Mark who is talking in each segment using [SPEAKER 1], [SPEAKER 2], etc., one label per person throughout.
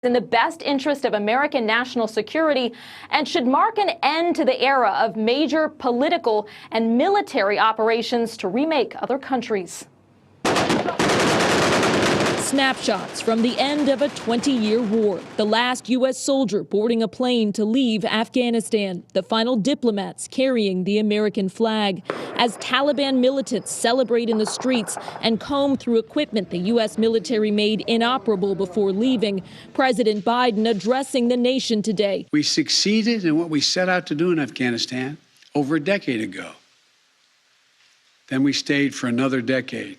[SPEAKER 1] in the best interest of American national security and should mark an end to the era of major political and military operations to remake other countries.
[SPEAKER 2] Snapshots from the end of a 20-year war. The last U.S. soldier boarding a plane to leave Afghanistan. The final diplomats carrying the American flag. As Taliban militants celebrate in the streets and comb through equipment the U.S. military made inoperable before leaving, President Biden addressing the nation today.
[SPEAKER 3] We succeeded in what we set out to do in Afghanistan over a decade ago. Then we stayed for another decade.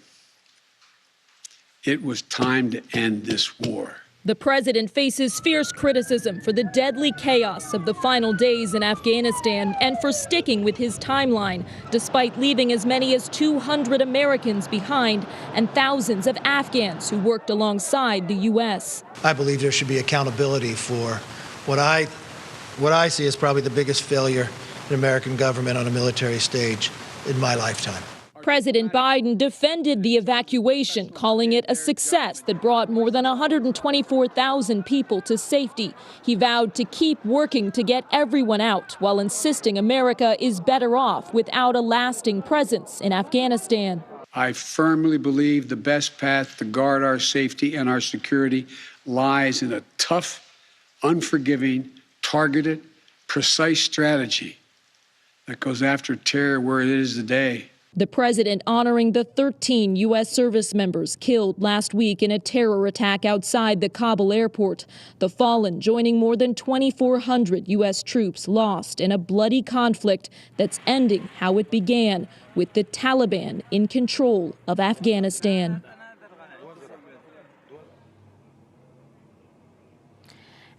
[SPEAKER 3] It was time to end this war.
[SPEAKER 2] The president faces fierce criticism for the deadly chaos of the final days in Afghanistan and for sticking with his timeline, despite leaving as many as 200 Americans behind and thousands of Afghans who worked alongside the U.S.
[SPEAKER 4] I believe there should be accountability for what I see as probably the biggest failure in American government on a military stage in my lifetime.
[SPEAKER 2] President Biden defended the evacuation, calling it a success that brought more than 124,000 people to safety. He vowed to keep working to get everyone out while insisting America is better off without a lasting presence in Afghanistan.
[SPEAKER 3] I firmly believe the best path to guard our safety and our security lies in a tough, unforgiving, targeted, precise strategy that goes after terror where it is today.
[SPEAKER 2] The president honoring the 13 U.S. service members killed last week in a terror attack outside the Kabul airport. The fallen joining more than 2,400 U.S. troops lost in a bloody conflict that's ending how it began, with the Taliban in control of Afghanistan.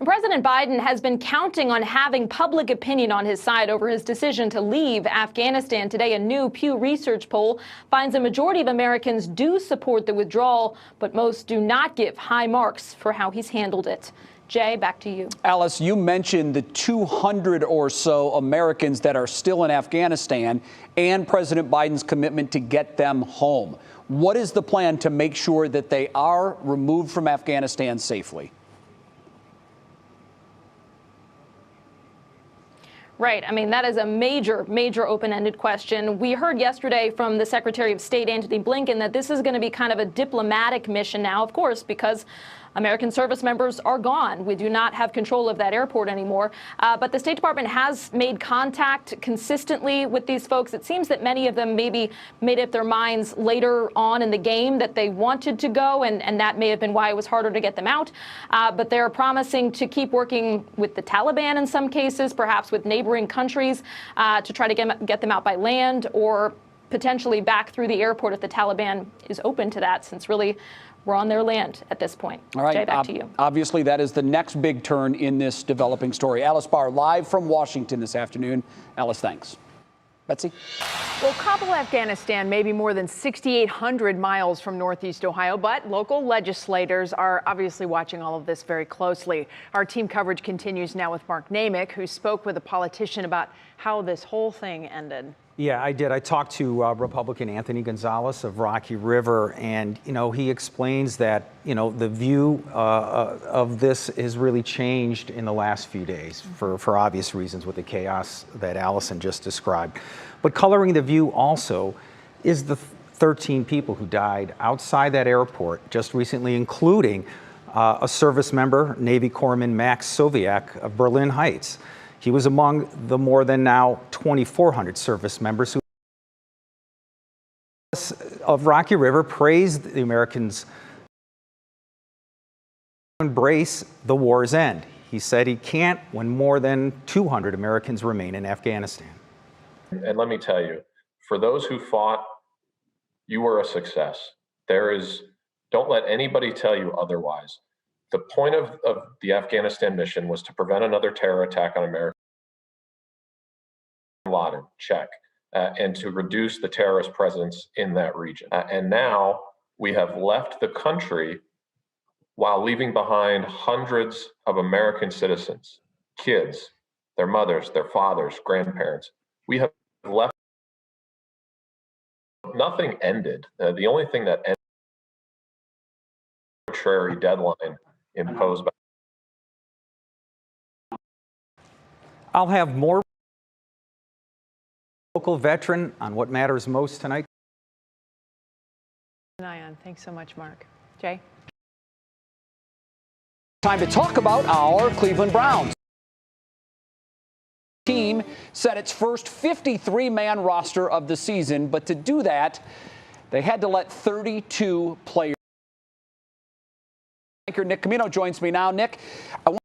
[SPEAKER 1] President Biden has been counting on having public opinion on his side over his decision to leave Afghanistan. Today, a new Pew Research poll finds a majority of Americans do support the withdrawal, but most do not give high marks for how he's handled it. Jay, back to you.
[SPEAKER 5] Alice, you mentioned the 200 or so Americans that are still in Afghanistan and President Biden's commitment to get them home. What is the plan to make sure that they are removed from Afghanistan safely?
[SPEAKER 1] Right. I mean, that is a major, major open-ended question. We heard yesterday from the Secretary of State, Antony Blinken, that this is going to be kind of a diplomatic mission now, of course, because American service members are gone. We do not have control of that airport anymore. But the State Department has made contact consistently with these folks. It seems that many of them maybe made up their minds later on in the game that they wanted to go, and that may have been why it was harder to get them out. But they're promising to keep working with the Taliban in some cases, perhaps with neighboring countries, to try to get them out by land or potentially back through the airport if the Taliban is open to that, since really we're on their land at this point.
[SPEAKER 5] All right.
[SPEAKER 1] Jay, back to you.
[SPEAKER 5] Obviously, that is the next big turn in this developing story. Alice Barr, live from Washington this afternoon. Alice, thanks. Betsy?
[SPEAKER 6] Well, Kabul, Afghanistan may be more than 6,800 miles from Northeast Ohio, but local legislators are obviously watching all of this very closely. Our team coverage continues now with Mark Namick, who spoke with a politician about how this whole thing ended.
[SPEAKER 7] Yeah, I did. I talked to Republican Anthony Gonzalez of Rocky River, and, he explains that, the view of this has really changed in the last few days for obvious reasons with the chaos that Allison just described. But coloring the view also is the 13 people who died outside that airport just recently, including a service member, Navy Corpsman Max Soviak of Berlin Heights. He was among the more than now 2,400 service members who of Rocky River praised the Americans embrace the war's end. He said he can't when more than 200 Americans remain in Afghanistan.
[SPEAKER 8] And let me tell you, for those who fought, you were a success. Don't let anybody tell you otherwise. The point of the Afghanistan mission was to prevent another terror attack on America. Laden, check, and to reduce the terrorist presence in that region. And now we have left the country while leaving behind hundreds of American citizens, kids, their mothers, their fathers, grandparents. We have left. Nothing ended. The only thing that ended was an arbitrary deadline imposed by
[SPEAKER 7] I'll have more local veteran on what matters most tonight.
[SPEAKER 6] Thanks so much, Mark. Jay?
[SPEAKER 5] Time to talk about our Cleveland Browns. Team set its first 53-man roster of the season, but to do that, they had to let 32 players. Anchor Nick Camino joins me now. Nick, I want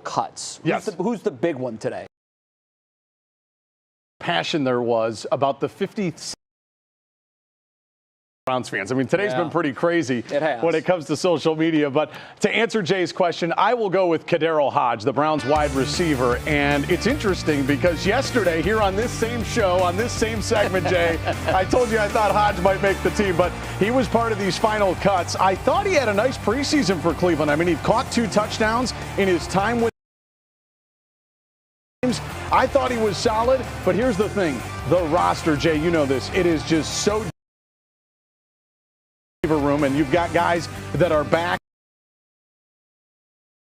[SPEAKER 5] cuts.
[SPEAKER 9] Yes.
[SPEAKER 5] Who's the big one today?
[SPEAKER 9] Passion there was about the 50 Browns fans. I mean, today's been pretty crazy when it comes to social media. But to answer Jay's question, I will go with Kadero Hodge, the Browns wide receiver. And it's interesting because yesterday here on this same show, on this same segment, Jay, I told you I thought Hodge might make the team, but he was part of these final cuts. I thought he had a nice preseason for Cleveland. I mean, he caught 2 touchdowns in his time with teams. I thought he was solid, but here's the thing. The roster, Jay, you know this. It is just so room, and you've got guys that are back.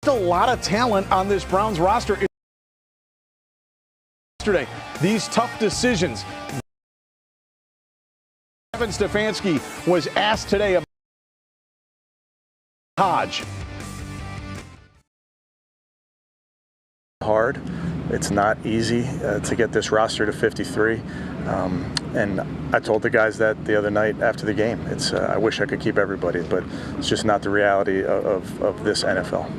[SPEAKER 9] There's a lot of talent on this Browns roster. Yesterday, these tough decisions. Kevin Stefanski was asked today about Hodge.
[SPEAKER 10] Hard. It's not easy to get this roster to 53. And I told the guys that the other night after the game. I wish I could keep everybody, but it's just not the reality of this NFL.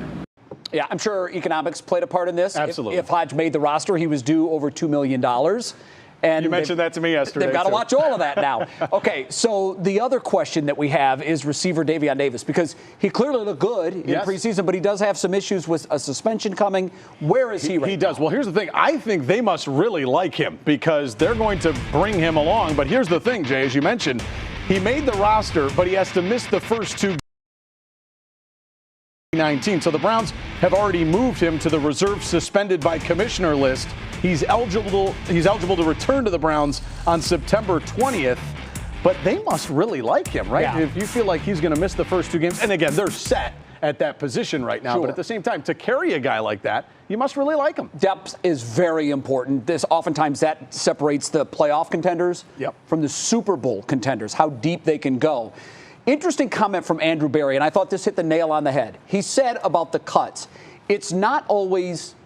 [SPEAKER 5] Yeah, I'm sure economics played a part in this.
[SPEAKER 9] Absolutely.
[SPEAKER 5] If Hodge made the roster, he was due over $2 million. And
[SPEAKER 9] you mentioned that to me yesterday.
[SPEAKER 5] They've got to watch all of that now. Okay, so the other question that we have is receiver Davion Davis, because he clearly looked good in preseason, but he does have some issues with a suspension coming. Where is he right now?
[SPEAKER 9] He does. Well, here's the thing. I think they must really like him because they're going to bring him along. But here's the thing, Jay, as you mentioned, he made the roster, but he has to miss the first 2 19. So the Browns have already moved him to the reserve suspended by commissioner list. He's eligible to return to the Browns on September 20th, but they must really like him, right?
[SPEAKER 5] Yeah.
[SPEAKER 9] If you feel like he's going to miss the first 2 games, and again, they're set at that position right now, but at the same time, to carry a guy like that, you must really like him.
[SPEAKER 5] Depth is very important. Oftentimes that separates the playoff contenders from the Super Bowl contenders, how deep they can go. Interesting comment from Andrew Berry, and I thought this hit the nail on the head. He said about the cuts, it's not always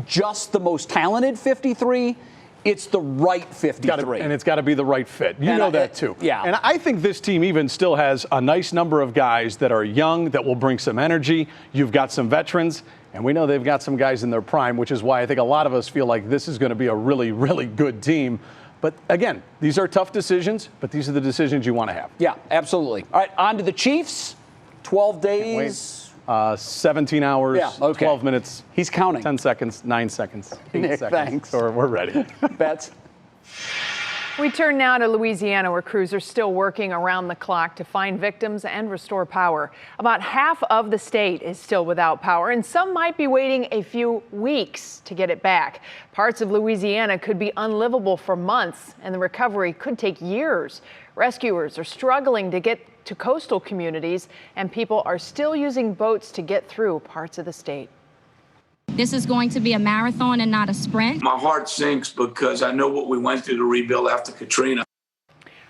[SPEAKER 5] just the most talented 53, it's the right 53.
[SPEAKER 9] And it's got to be the right fit. You know that too.
[SPEAKER 5] Yeah.
[SPEAKER 9] And I think this team even still has a nice number of guys that are young, that will bring some energy. You've got some veterans, and we know they've got some guys in their prime, which is why I think a lot of us feel like this is going to be a really, really good team. But again, these are tough decisions, but these are the decisions you want to have.
[SPEAKER 5] Yeah, absolutely. All right, on to the Chiefs. 12 days.
[SPEAKER 9] 17 hours, 12 minutes.
[SPEAKER 5] He's counting.
[SPEAKER 9] 10 seconds, 9 seconds, 8
[SPEAKER 5] Nick,
[SPEAKER 9] seconds.
[SPEAKER 5] thanks.
[SPEAKER 9] Or we're ready.
[SPEAKER 5] Bets.
[SPEAKER 6] We turn now to Louisiana, where crews are still working around the clock to find victims and restore power. About half of the state is still without power, and some might be waiting a few weeks to get it back. Parts of Louisiana could be unlivable for months, and the recovery could take years. Rescuers are struggling to get to coastal communities, and people are still using boats to get through parts of the state.
[SPEAKER 11] This is going to be a marathon and not a sprint.
[SPEAKER 12] My heart sinks because I know what we went through to rebuild after Katrina.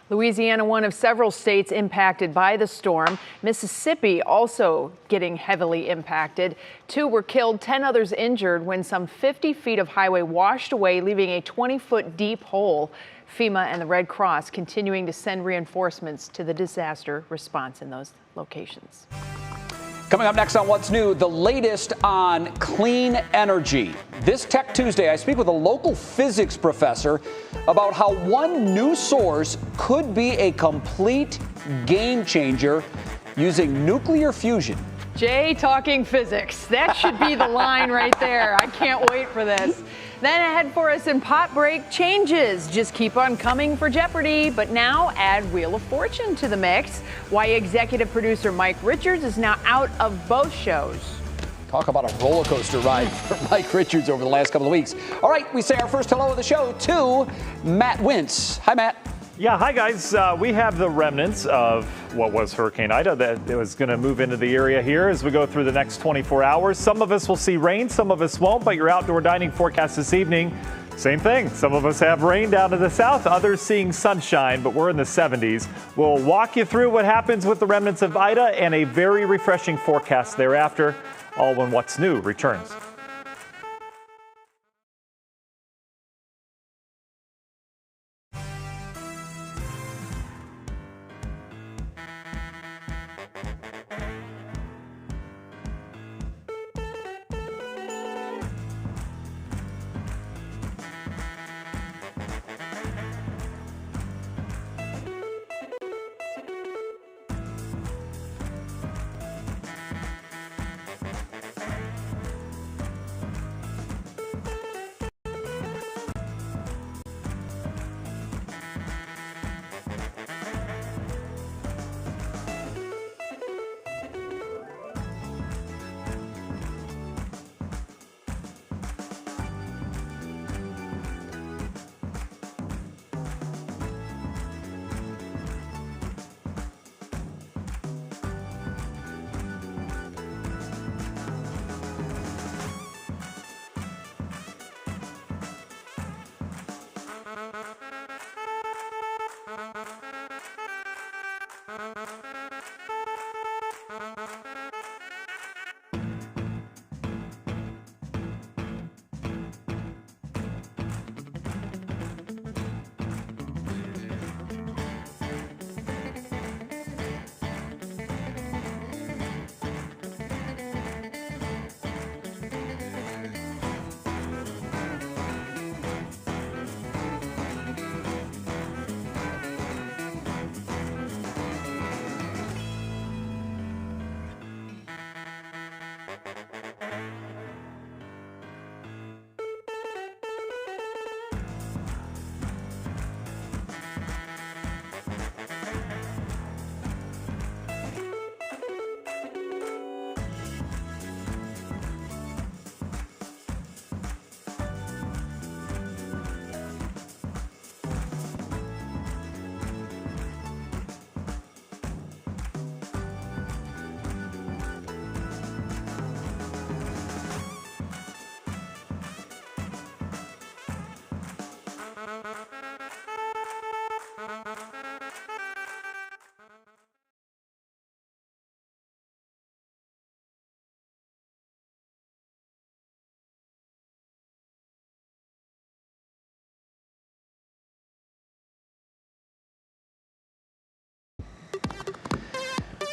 [SPEAKER 6] Louisiana, one of several states impacted by the storm. Mississippi also getting heavily impacted. 2 were killed, 10 others injured when some 50 feet of highway washed away, leaving a 20-foot deep hole. FEMA and the Red Cross continuing to send reinforcements to the disaster response in those locations.
[SPEAKER 5] Coming up next on What's New, the latest on clean energy. This Tech Tuesday, I speak with a local physics professor about how one new source could be a complete game changer using nuclear fusion.
[SPEAKER 6] Jay talking physics. That should be the line right there. I can't wait for this. Then ahead for us in Pot Break, changes just keep on coming for Jeopardy, but now add Wheel of Fortune to the mix. Why executive producer Mike Richards is now out of both shows.
[SPEAKER 5] Talk about a roller coaster ride for Mike Richards over the last couple of weeks. All right, we say our first hello of the show to Matt Wintz. Hi, Matt.
[SPEAKER 13] Yeah, hi guys. We have the remnants of what was Hurricane Ida that was going to move into the area here as we go through the next 24 hours. Some of us will see rain, some of us won't, but your outdoor dining forecast this evening, same thing. Some of us have rain down to the south, others seeing sunshine, but we're in the 70s. We'll walk you through what happens with the remnants of Ida and a very refreshing forecast thereafter, all when What's New returns.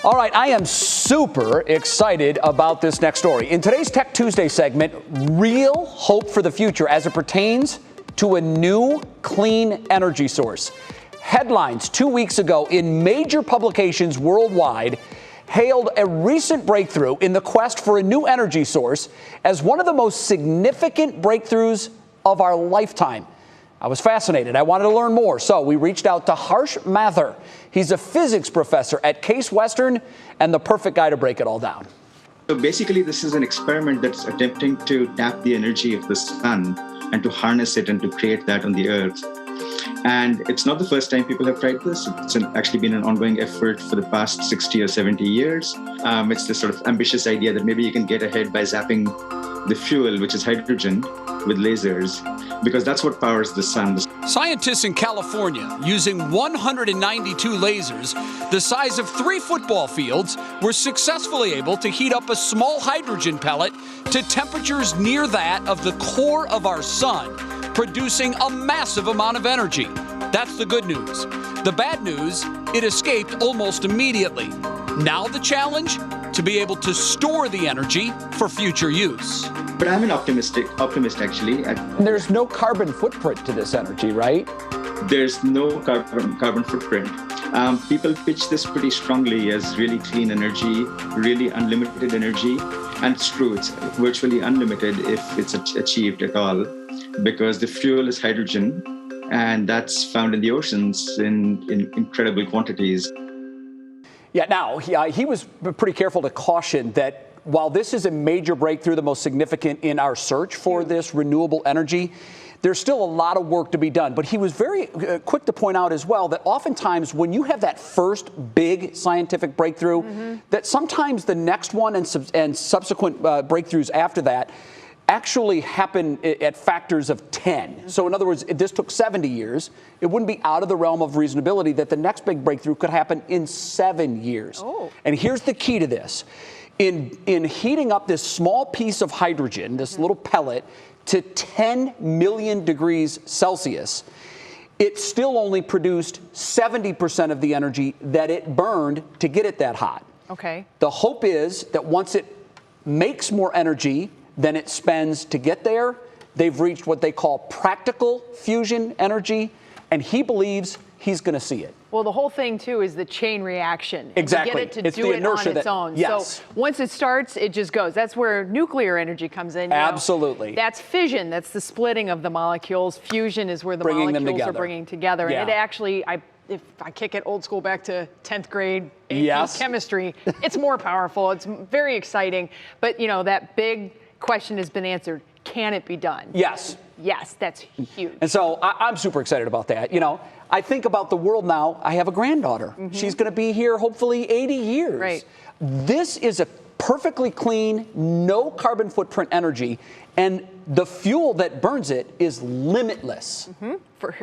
[SPEAKER 5] All right, I am super excited about this next story. In today's Tech Tuesday segment, real hope for the future as it pertains to a new clean energy source. Headlines 2 weeks ago in major publications worldwide hailed a recent breakthrough in the quest for a new energy source as one of the most significant breakthroughs of our lifetime. I was fascinated. I wanted to learn more, so we reached out to Harsh Mathur. He's a physics professor at Case Western and the perfect guy to break it all down.
[SPEAKER 14] So basically, this is an experiment that's attempting to tap the energy of the sun and to harness it and to create that on the Earth. And it's not the first time people have tried this. It's actually been an ongoing effort for the past 60 or 70 years. It's this sort of ambitious idea that maybe you can get ahead by zapping the fuel, which is hydrogen, with lasers, because that's what powers the sun.
[SPEAKER 15] Scientists in California, using 192 lasers the size of 3 football fields, were successfully able to heat up a small hydrogen pellet to temperatures near that of the core of our sun, producing a massive amount of energy. That's the good news. The bad news, it escaped almost immediately. Now the challenge? To be able to store the energy for future use.
[SPEAKER 14] But I'm an optimist actually.
[SPEAKER 5] There's no carbon footprint to this energy, right?
[SPEAKER 14] There's no carbon footprint. People pitch this pretty strongly as really clean energy, really unlimited energy. And it's true, it's virtually unlimited if it's achieved at all, because the fuel is hydrogen, and that's found in the oceans in incredible quantities.
[SPEAKER 5] Yeah, now, he was pretty careful to caution that while this is a major breakthrough, the most significant in our search for this renewable energy, there's still a lot of work to be done. But he was very quick to point out as well that oftentimes when you have that first big scientific breakthrough, that sometimes the next one and subsequent breakthroughs after that actually happen at factors of 10. So in other words, if this took 70 years, it wouldn't be out of the realm of reasonability that the next big breakthrough could happen in 7 years. And here's the key to this. In heating up this small piece of hydrogen, this little pellet, to 10 million degrees Celsius, it still only produced 70% of the energy that it burned to get it that hot.
[SPEAKER 6] Okay.
[SPEAKER 5] The hope is that once it makes more energy than it spends to get there, they've reached what they call practical fusion energy, and he believes he's going to see it.
[SPEAKER 6] Well, the whole thing, too, is the chain reaction.
[SPEAKER 5] Exactly.
[SPEAKER 6] To get it to
[SPEAKER 5] It's
[SPEAKER 6] do
[SPEAKER 5] the
[SPEAKER 6] it on
[SPEAKER 5] inertia
[SPEAKER 6] its own.
[SPEAKER 5] yes.
[SPEAKER 6] So once it starts, it just goes. That's where nuclear energy comes in.
[SPEAKER 5] Absolutely.
[SPEAKER 6] That's fission. That's the splitting of the molecules. Fusion is where the
[SPEAKER 5] Bringing them
[SPEAKER 6] molecules are
[SPEAKER 5] together.
[SPEAKER 6] bringing together.
[SPEAKER 5] Yeah.
[SPEAKER 6] And it actually, if I kick it old school back to 10th grade
[SPEAKER 5] Yes.
[SPEAKER 6] chemistry, it's more powerful. It's very exciting. But, you know, that big question has been answered. Can it be done?
[SPEAKER 5] Yes.
[SPEAKER 6] Yes, that's huge.
[SPEAKER 5] And so I'm super excited about that. You know, I think about the world now. I have a granddaughter. She's going to be here hopefully 80 years.
[SPEAKER 6] Right.
[SPEAKER 5] This is a perfectly clean, no carbon footprint energy, and the fuel that burns it is limitless.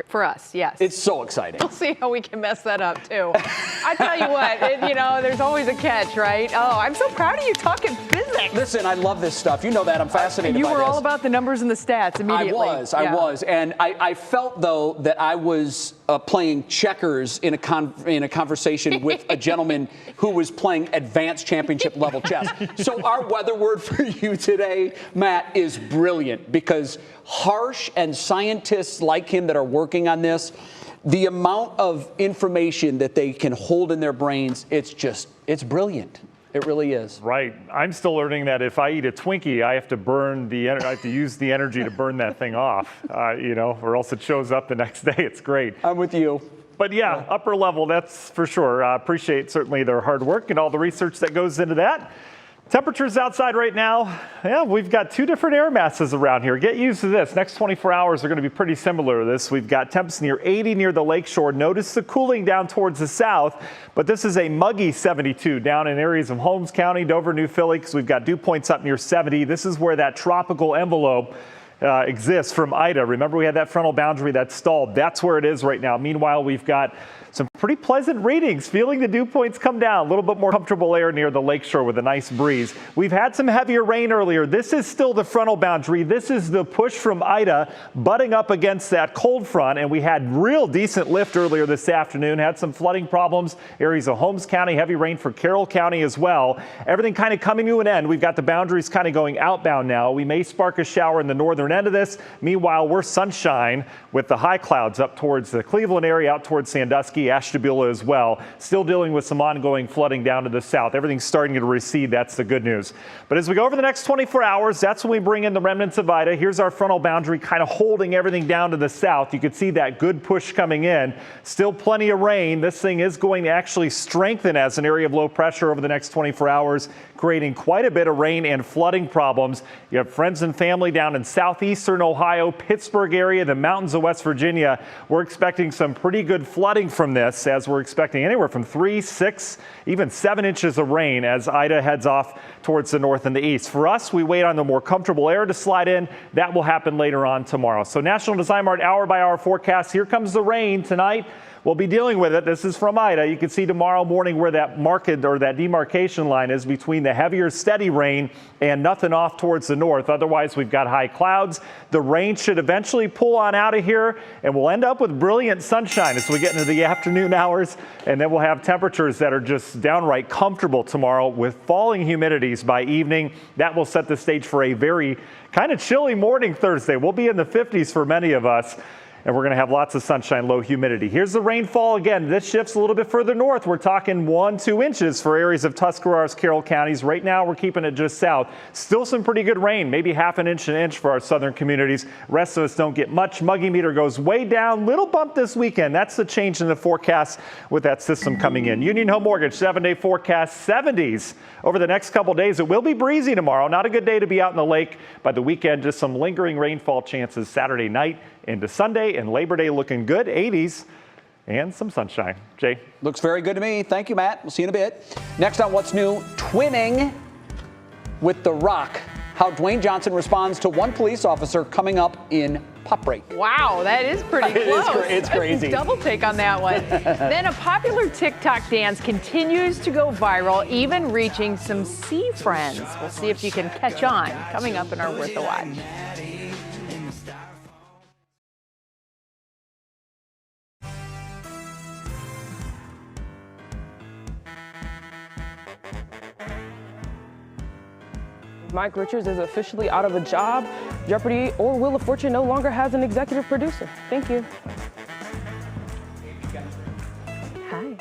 [SPEAKER 6] For us, yes.
[SPEAKER 5] It's so exciting.
[SPEAKER 6] We'll see how we can mess that up, too. I tell you what, you know, there's always a catch, right? Oh, I'm so proud of you talking physics.
[SPEAKER 5] Listen, I love this stuff. You know that. I'm fascinated by this.
[SPEAKER 6] You were all about the numbers and the stats immediately.
[SPEAKER 5] I was. And I felt, though, that I was playing checkers in a conversation with a gentleman who was playing advanced championship level chess. So our weather word for you today, Matt, is brilliant, because Harsh and scientists like him that are working on this, the amount of information that they can hold in their brains, it's brilliant. It really is.
[SPEAKER 13] Right. I'm still learning that if I eat a Twinkie, I have to burn I have to use the energy to burn that thing off, you know, or else it shows up the next day. It's great.
[SPEAKER 5] I'm with you.
[SPEAKER 13] But yeah, upper level, that's for sure. Appreciate certainly their hard work and all the research that goes into that. Temperatures outside right now, yeah, we've got 2 different air masses around here. Get used to this. Next 24 hours are going to be pretty similar to this. We've got temps near 80 near the lakeshore. Notice the cooling down towards the south, but this is a muggy 72 down in areas of Holmes County, Dover, New Philly, because we've got dew points up near 70. This is where that tropical envelope exists from Ida. Remember, we had that frontal boundary that stalled. That's where it is right now. Meanwhile, we've got some pretty pleasant readings, feeling the dew points come down, a little bit more comfortable air near the lakeshore with a nice breeze. We've had some heavier rain earlier. This is still the frontal boundary. This is the push from Ida butting up against that cold front, and we had real decent lift earlier this afternoon, had some flooding problems, areas of Holmes County, heavy rain for Carroll County as well. Everything kind of coming to an end. We've got the boundaries kind of going outbound now. We may spark a shower in the northern end of this. Meanwhile, we're sunshine with the high clouds up towards the Cleveland area, out towards Sandusky, Ashtabula as well. Still dealing with some ongoing flooding down to the south. Everything's starting to recede. That's the good news. But as we go over the next 24 hours, that's when we bring in the remnants of Ida. Here's our frontal boundary kind of holding everything down to the south. You can see that good push coming in. Still plenty of rain. This thing is going to actually strengthen as an area of low pressure over the next 24 hours, creating quite a bit of rain and flooding problems. You have friends and family down in southeastern Ohio, Pittsburgh area, the mountains of West Virginia. We're expecting some pretty good flooding from this, as we're expecting anywhere from 3, 6, even 7 inches of rain as Ida heads off towards the north and the east. For us, we wait on the more comfortable air to slide in. That will happen later on tomorrow. So National Design Mart hour by hour forecast. Here comes the rain tonight. We'll be dealing with it. This is from Ida. You can see tomorrow morning where that market or that demarcation line is between the heavier steady rain and nothing off towards the north. Otherwise, we've got high clouds. The rain should eventually pull on out of here, and we'll end up with brilliant sunshine as we get into the afternoon hours. And then we'll have temperatures that are just downright comfortable tomorrow with falling humidities by evening. That will set the stage for a very kind of chilly morning Thursday. We'll be in the 50s for many of us. and we're going to have lots of sunshine, low humidity. Here's the rainfall again. This shifts a little bit further north. We're talking 1-2 inches for areas of Tuscarawas, Carroll counties. Right now, we're keeping it just south. Still some pretty good rain, maybe half an inch, an inch for our southern communities. Rest of us don't get much. Muggy meter goes way down. Little bump this weekend. That's the change in the forecast with that system coming in. Union Home Mortgage 7-day forecast 70s over the next couple days. It will be breezy tomorrow. Not a good day to be out in the lake. By the weekend, just some lingering rainfall chances Saturday night into Sunday, and Labor Day looking good, 80s, and some sunshine. Jay?
[SPEAKER 5] Looks very good to me. Thank you, Matt. We'll see you in a bit. Next on What's New, twinning with The Rock. How Dwayne Johnson responds to one police officer coming up in Pop Break.
[SPEAKER 6] Wow, that is pretty close.
[SPEAKER 5] It's crazy.
[SPEAKER 6] Double take on that one. Then a popular TikTok dance continues to go viral, even reaching some sea friends. We'll see if you can catch on. Coming up in our Worth a Watch.
[SPEAKER 16] Mike Richards is officially out of a job. Jeopardy or Wheel of Fortune no longer has an executive producer. Thank you. Hi.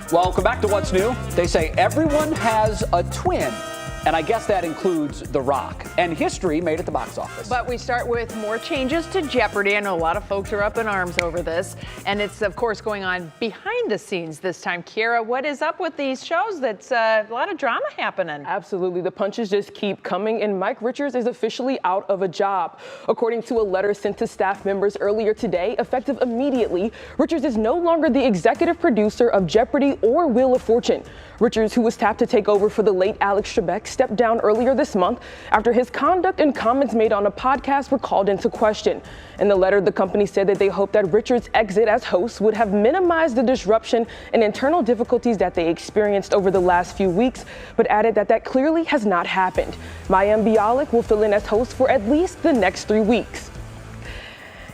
[SPEAKER 5] Welcome back to What's New. They say everyone has a twin, and I guess that includes The Rock. And history made at the box office.
[SPEAKER 6] But we start with more changes to Jeopardy. I know a lot of folks are up in arms over this, and it's, of course, going on behind the scenes this time. Kiera, what is up with these shows? That's a lot of drama happening.
[SPEAKER 16] Absolutely. The punches just keep coming, and Mike Richards is officially out of a job. According to a letter sent to staff members earlier today, effective immediately, Richards is no longer the executive producer of Jeopardy or Wheel of Fortune. Richards, who was tapped to take over for the late Alex Trebek, stepped down earlier this month after his conduct and comments made on a podcast were called into question. In the letter, the company said that they hoped that Richards' exit as host would have minimized the disruption and internal difficulties that they experienced over the last few weeks, but added that that clearly has not happened. Mayim Bialik will fill in as host for at least the next 3 weeks.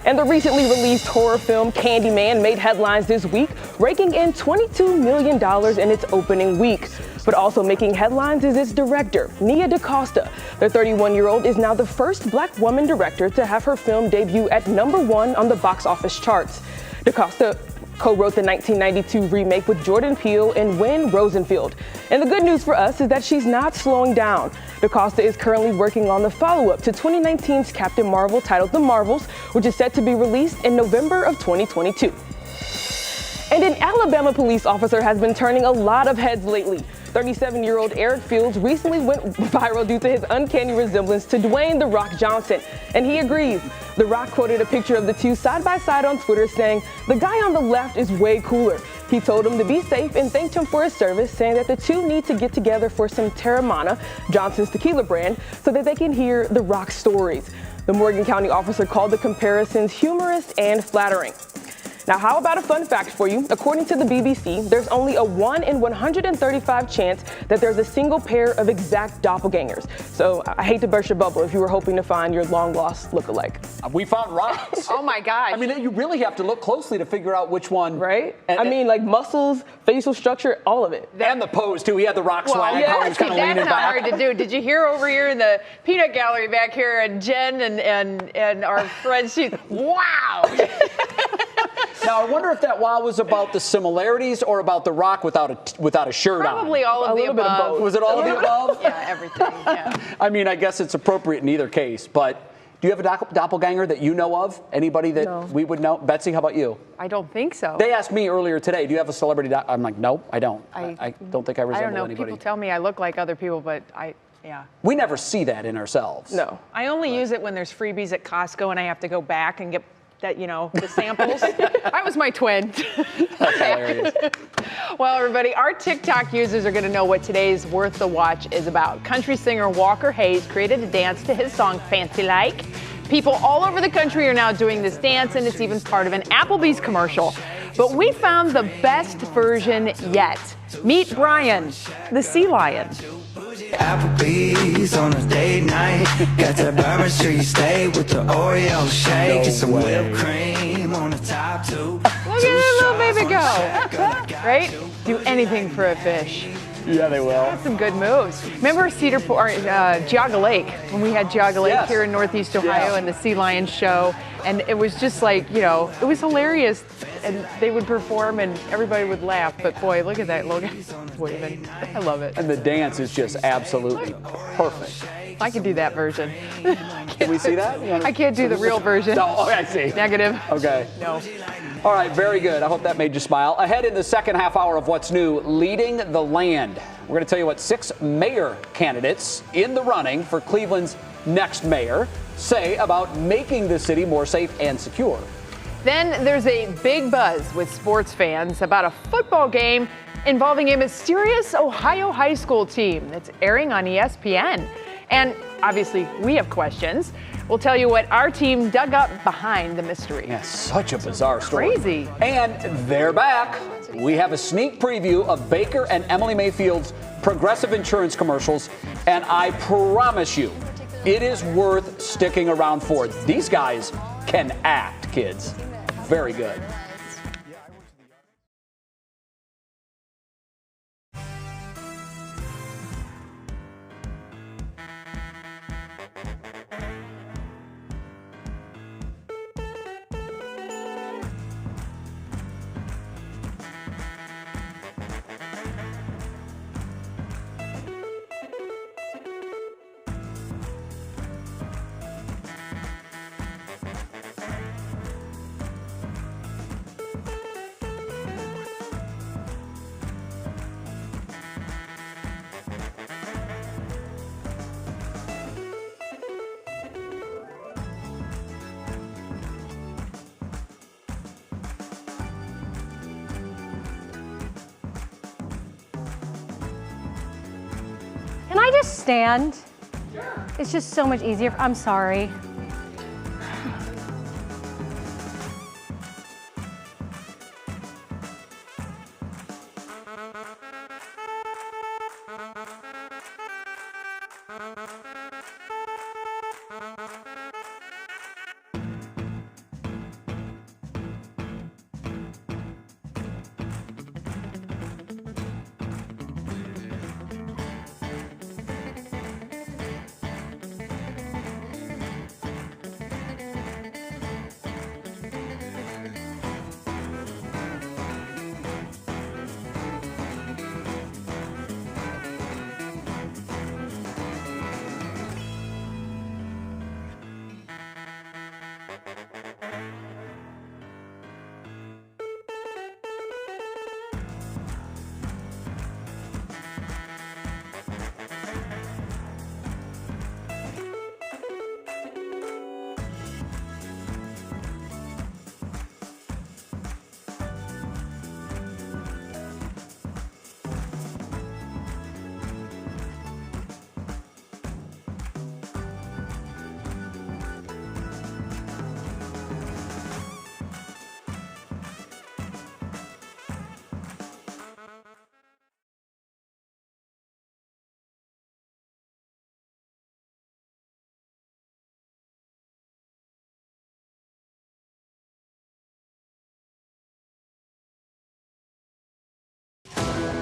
[SPEAKER 16] And the recently released horror film Candyman made headlines this week, raking in $22 million in its opening week. But also making headlines is its director, Nia DaCosta. The 31-year-old is now the first black woman director to have her film debut at #1 on the box office charts. DaCosta co-wrote the 1992 remake with Jordan Peele and Wynn Rosenfield. And the good news for us is that she's not slowing down. DaCosta is currently working on the follow-up to 2019's Captain Marvel titled The Marvels, which is set to be released in November of 2022. And an Alabama police officer has been turning a lot of heads lately. 37-year-old Eric Fields recently went viral due to his uncanny resemblance to Dwayne "The Rock" Johnson, and he agrees. The Rock quoted a picture of the two side by side on Twitter saying, "The guy on the left is way cooler." He told him to be safe and thanked him for his service, saying that the two need to get together for some Terramana, Johnson's tequila brand, so that they can hear The Rock's stories. The Morgan County officer called the comparisons humorous and flattering. Now, how about a fun fact for you? According to the BBC, there's only a 1 in 135 chance that there's a single pair of exact doppelgangers. So I hate to burst your bubble if you were hoping to find your long-lost lookalike.
[SPEAKER 5] We found rocks.
[SPEAKER 6] Oh my gosh.
[SPEAKER 5] I mean, you really have to look closely to figure out which one.
[SPEAKER 16] Right? I mean, like muscles, facial structure, all of it.
[SPEAKER 5] And the pose, too. He had the Rock swag.
[SPEAKER 6] Yeah,
[SPEAKER 5] How he was kind of leaning
[SPEAKER 6] that's not
[SPEAKER 5] back.
[SPEAKER 6] hard to do. Did you hear over here in the peanut gallery back here, and Jen and our friend, she's, wow.
[SPEAKER 5] Now, I wonder if that wow was about the similarities or about The Rock without a shirt on.
[SPEAKER 6] Probably all of the above.
[SPEAKER 16] Bit of both.
[SPEAKER 5] Was it all of the above?
[SPEAKER 6] Yeah, everything. Yeah.
[SPEAKER 5] I mean, I guess it's appropriate in either case, but do you have a doppelganger that you know of? Anybody that we would know? Betsy, how about you?
[SPEAKER 6] I don't think so.
[SPEAKER 5] They asked me earlier today, do you have a celebrity I'm like, no, I don't. I don't think I resemble
[SPEAKER 6] I don't know.
[SPEAKER 5] anybody.
[SPEAKER 6] People tell me I look like other people, but yeah.
[SPEAKER 5] We never see that in ourselves.
[SPEAKER 16] No.
[SPEAKER 6] I only use it when there's freebies at Costco and I have to go back and get that, the samples. I was my twin.
[SPEAKER 5] That's hilarious.
[SPEAKER 6] Well, everybody, our TikTok users are going to know what today's Worth the Watch is about. Country singer Walker Hayes created a dance to his song Fancy Like. People all over the country are now doing this dance, and it's even part of an Applebee's commercial. But we found the best version yet. Meet Brian, the sea lion.
[SPEAKER 17] Applebee's on a date night. Got that Bourbon Street steak with the Oreo shake. Just some whipped cream on the top too.
[SPEAKER 6] Look at that little baby go. Right? Do anything for a fish.
[SPEAKER 5] Yeah, they will.
[SPEAKER 6] That's some good moves. Remember Geauga Lake, when we had Geauga Lake here in Northeast Ohio and the Sea Lion show, and it was just like, it was hilarious, and they would perform and everybody would laugh, but boy, look at that, Logan. I love it.
[SPEAKER 5] And the dance is just absolutely perfect.
[SPEAKER 6] I could do that version.
[SPEAKER 5] Can we see that?
[SPEAKER 6] I can't do the real version.
[SPEAKER 5] No, I see.
[SPEAKER 6] Negative.
[SPEAKER 5] Okay.
[SPEAKER 6] No.
[SPEAKER 5] All right, very good. I hope that made you smile. Ahead in the second half hour of What's New, Leading the Land. We're going to tell you what 6 mayor candidates in the running for Cleveland's next mayor say about making the city more safe and secure.
[SPEAKER 6] Then there's a big buzz with sports fans about a football game involving a mysterious Ohio high school team that's airing on ESPN. And obviously, we have questions. We'll tell you what our team dug up behind the mystery.
[SPEAKER 5] Yeah, such a bizarre story.
[SPEAKER 6] Crazy.
[SPEAKER 5] And they're back. We have a sneak preview of Baker and Emily Mayfield's Progressive Insurance commercials, and I promise you, it is worth sticking around for. These guys can act, kids. Very good.
[SPEAKER 18] Can I just stand? Sure. It's just so much easier. I'm sorry.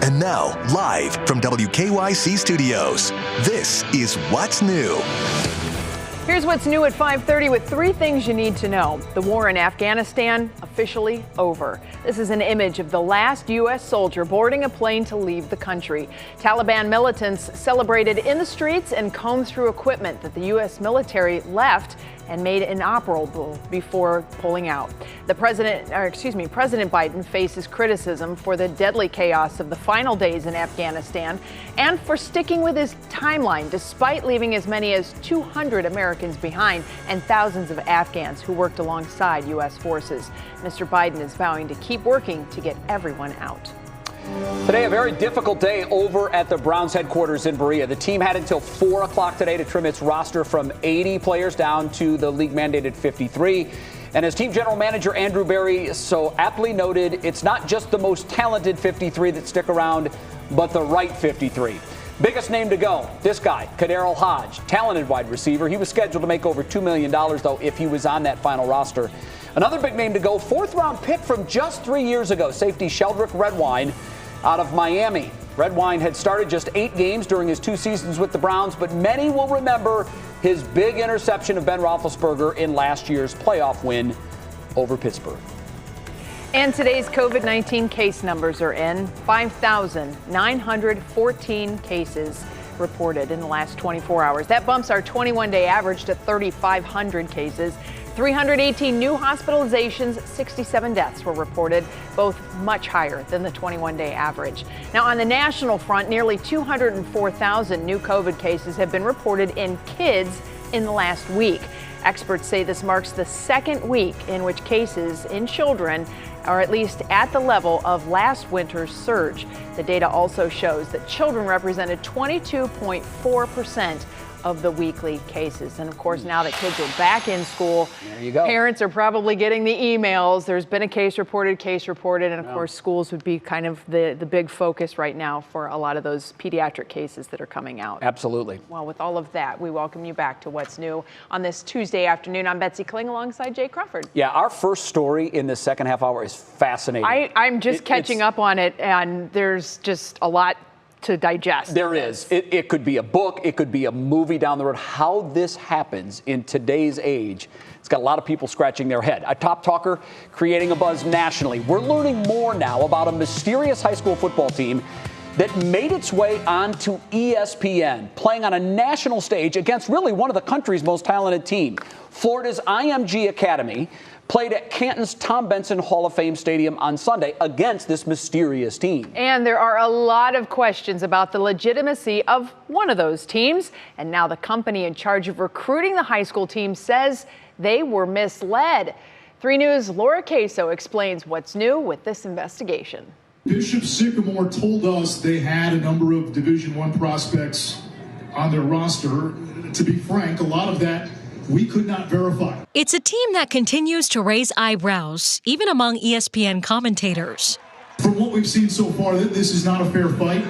[SPEAKER 19] And now, live from WKYC Studios, this is What's New.
[SPEAKER 6] Here's what's new at 5:30 with 3 things you need to know. The war in Afghanistan officially over. This is an image of the last U.S. soldier boarding a plane to leave the country. Taliban militants celebrated in the streets and combed through equipment that the U.S. military left and made inoperable before pulling out. President Biden faces criticism for the deadly chaos of the final days in Afghanistan and for sticking with his timeline despite leaving as many as 200 Americans behind and thousands of Afghans who worked alongside U.S. forces. Mr. Biden is vowing to keep working to get everyone out.
[SPEAKER 5] Today, a very difficult day over at the Browns headquarters in Berea. The team had until 4 o'clock today to trim its roster from 80 players down to the league-mandated 53. And as team general manager Andrew Berry so aptly noted, it's not just the most talented 53 that stick around, but the right 53. Biggest name to go, this guy, Kaderil Hodge, talented wide receiver. He was scheduled to make over $2 million, though, if he was on that final roster. Another big name to go, 4th-round pick from just 3 years ago, safety Sheldrick Redwine out of Miami. Redwine had started just 8 games during his 2 seasons with the Browns, but many will remember his big interception of Ben Roethlisberger in last year's playoff win over Pittsburgh.
[SPEAKER 6] And today's COVID-19 case numbers are in. 5,914 cases reported in the last 24 hours. That bumps our 21-day average to 3,500 cases. 318 new hospitalizations, 67 deaths were reported, both much higher than the 21-day average. Now, on the national front, nearly 204,000 new COVID cases have been reported in kids in the last week. Experts say this marks the 2nd week in which cases in children are at least at the level of last winter's surge. The data also shows that children represented 22.4% of the weekly cases. And of course, now that kids are back in school,
[SPEAKER 5] there you go.
[SPEAKER 6] Parents are probably getting the emails. There's been a case reported, and of course, schools would be kind of the big focus right now for a lot of those pediatric cases that are coming out.
[SPEAKER 5] Absolutely.
[SPEAKER 6] Well, with all of that, we welcome you back to What's New on this Tuesday afternoon. I'm Betsy Kling alongside Jay Crawford.
[SPEAKER 5] Yeah, our first story in the second half hour is fascinating.
[SPEAKER 6] I'm just catching up on it, and there's just a lot to digest.
[SPEAKER 5] There is. It could be a book. It could be a movie down the road. How this happens in today's age, it's got a lot of people scratching their head. A top talker creating a buzz nationally. We're learning more now about a mysterious high school football team that made its way onto ESPN, playing on a national stage against really one of the country's most talented teams. Florida's IMG Academy played at Canton's Tom Benson Hall of Fame Stadium on Sunday against this mysterious team.
[SPEAKER 6] And there are a lot of questions about the legitimacy of one of those teams. And now the company in charge of recruiting the high school team says they were misled. 3 News' Laura Queso explains what's new with this investigation.
[SPEAKER 20] Bishop Sycamore told us they had a number of Division I prospects on their roster. To be frank, a lot of that we could not verify.
[SPEAKER 21] It's a team that continues to raise eyebrows, even among ESPN commentators.
[SPEAKER 20] From what we've seen so far, this is not a fair fight.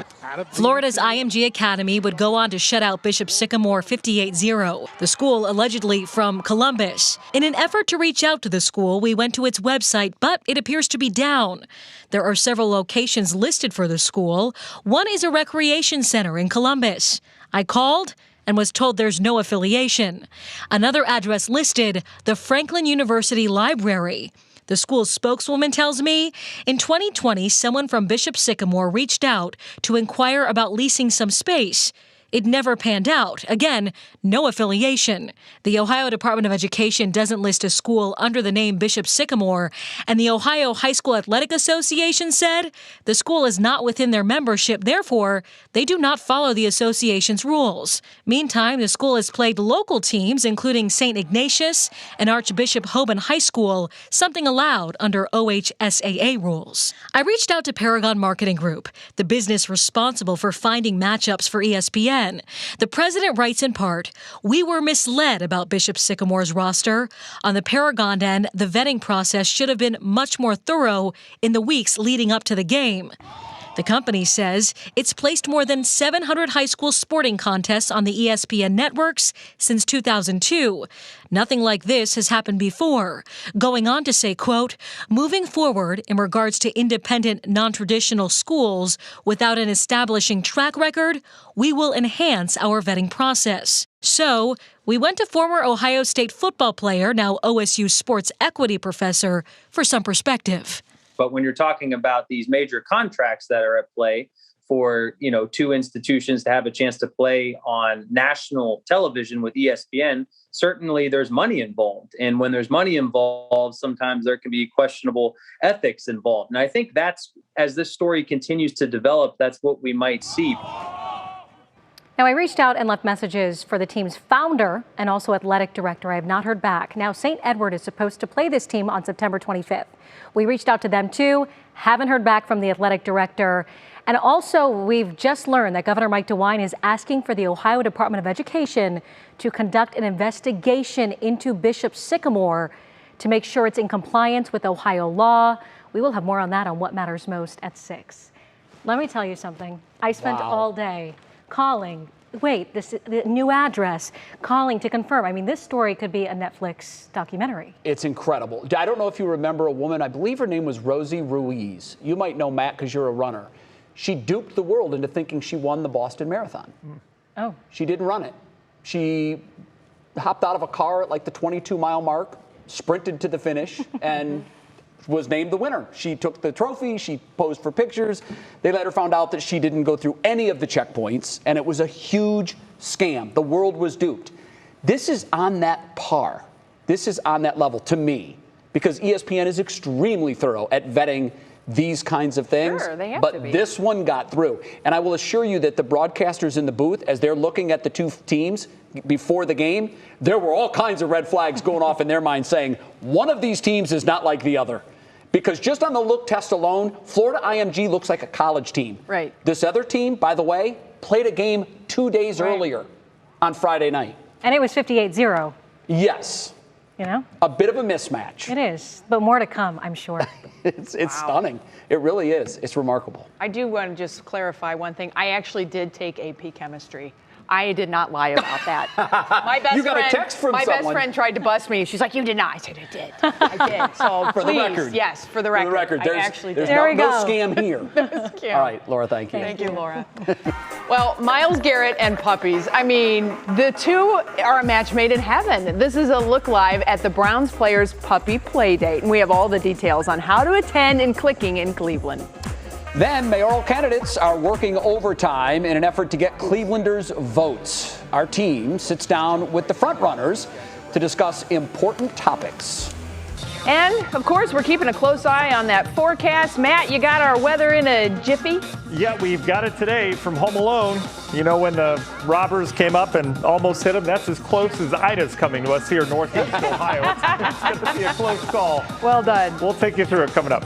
[SPEAKER 21] Florida's IMG Academy would go on to shut out Bishop Sycamore 58-0, the school allegedly from Columbus. In an effort to reach out to the school, we went to its website, but it appears to be down. There are several locations listed for the school. One is a recreation center in Columbus. I called and was told there's no affiliation. Another address listed, the Franklin University Library. The school's spokeswoman tells me, in 2020, someone from Bishop Sycamore reached out to inquire about leasing some space. It never panned out. Again, no affiliation. The Ohio Department of Education doesn't list a school under the name Bishop Sycamore, and the Ohio High School Athletic Association said the school is not within their membership, therefore, they do not follow the association's rules. Meantime, the school has played local teams, including St. Ignatius and Archbishop Hoban High School, something allowed under OHSAA rules. I reached out to Paragon Marketing Group, the business responsible for finding matchups for ESPN. The president writes in part, "We were misled about Bishop Sycamore's roster. On the Paragon end, the vetting process should have been much more thorough in the weeks leading up to the game." The company says it's placed more than 700 high school sporting contests on the ESPN networks since 2002. Nothing like this has happened before. Going on to say, quote, moving forward in regards to independent, non-traditional schools without an establishing track record, we will enhance our vetting process. So, we went to former Ohio State football player, now OSU sports equity professor, for some perspective.
[SPEAKER 4] But when you're talking about these major contracts that are at play for, two institutions to have a chance to play on national television with ESPN, certainly there's money involved. And when there's money involved, sometimes there can be questionable ethics involved. And I think that's, as this story continues to develop, that's what we might see.
[SPEAKER 18] Now, I reached out and left messages for the team's founder and also athletic director. I have not heard back. Now, St. Edward is supposed to play this team on September 25th. We reached out to them too, haven't heard back from the athletic director. And also, we've just learned that Governor Mike DeWine is asking for the Ohio Department of Education to conduct an investigation into Bishop Sycamore to make sure it's in compliance with Ohio law. We will have more on that on What Matters Most at 6. Let me tell you something. I spent all day calling, the new address, calling to confirm. I mean, this story could be a Netflix documentary.
[SPEAKER 5] It's incredible. I don't know if you remember a woman, I believe her name was Rosie Ruiz. You might know, Matt, because you're a runner. She duped the world into thinking she won the Boston Marathon.
[SPEAKER 18] Oh.
[SPEAKER 5] She didn't run it. She hopped out of a car at like the 22-mile mark, sprinted to the finish, and was named the winner. She took the trophy, she posed for pictures. They later found out that she didn't go through any of the checkpoints, and it was a huge scam. The world was duped. This is on that par. This is on that level to me, because ESPN is extremely thorough at vetting these kinds of things.
[SPEAKER 6] Sure, they have
[SPEAKER 5] but
[SPEAKER 6] to be.
[SPEAKER 5] This one got through. And I will assure you that the broadcasters in the booth, as they're looking at the two teams before the game, there were all kinds of red flags going off in their mind saying, one of these teams is not like the other. Because just on the look test alone, Florida IMG looks like a college team.
[SPEAKER 6] Right.
[SPEAKER 5] This other team, by the way, played a game 2 days earlier on Friday night.
[SPEAKER 18] And it was 58-0.
[SPEAKER 5] Yes. A bit of a mismatch.
[SPEAKER 18] It is, but more to come, I'm sure.
[SPEAKER 5] It's stunning. It really is. It's remarkable.
[SPEAKER 6] I do want to just clarify one thing. I actually did take AP chemistry. I did not lie about that. My best
[SPEAKER 5] You got
[SPEAKER 6] friend,
[SPEAKER 5] a text from
[SPEAKER 6] my
[SPEAKER 5] someone.
[SPEAKER 6] best friend tried to bust me. She's like, "You did not." I said, "I did. I did." So
[SPEAKER 5] For
[SPEAKER 6] please,
[SPEAKER 5] the record.
[SPEAKER 6] yes, for the record, I actually did.
[SPEAKER 5] There's no scam here.
[SPEAKER 6] Scam.
[SPEAKER 5] All right, Laura, thank you.
[SPEAKER 6] Thank you, Laura. Well, Myles Garrett and puppies. I mean, the two are a match made in heaven. This is a look live at the Browns players' puppy play date, and we have all the details on how to attend and clicking in Cleveland.
[SPEAKER 5] Then mayoral candidates are working overtime in an effort to get Clevelanders' votes. Our team sits down with the frontrunners to discuss important topics.
[SPEAKER 6] And, of course, we're keeping a close eye on that forecast. Matt, you got our weather in a jiffy?
[SPEAKER 13] Yeah, we've got it today from Home Alone. You know, when the robbers came up and almost hit him, that's as close as Ida's coming to us here in Northeast Ohio. It's going to be a close call.
[SPEAKER 6] Well done.
[SPEAKER 13] We'll take you through it coming up.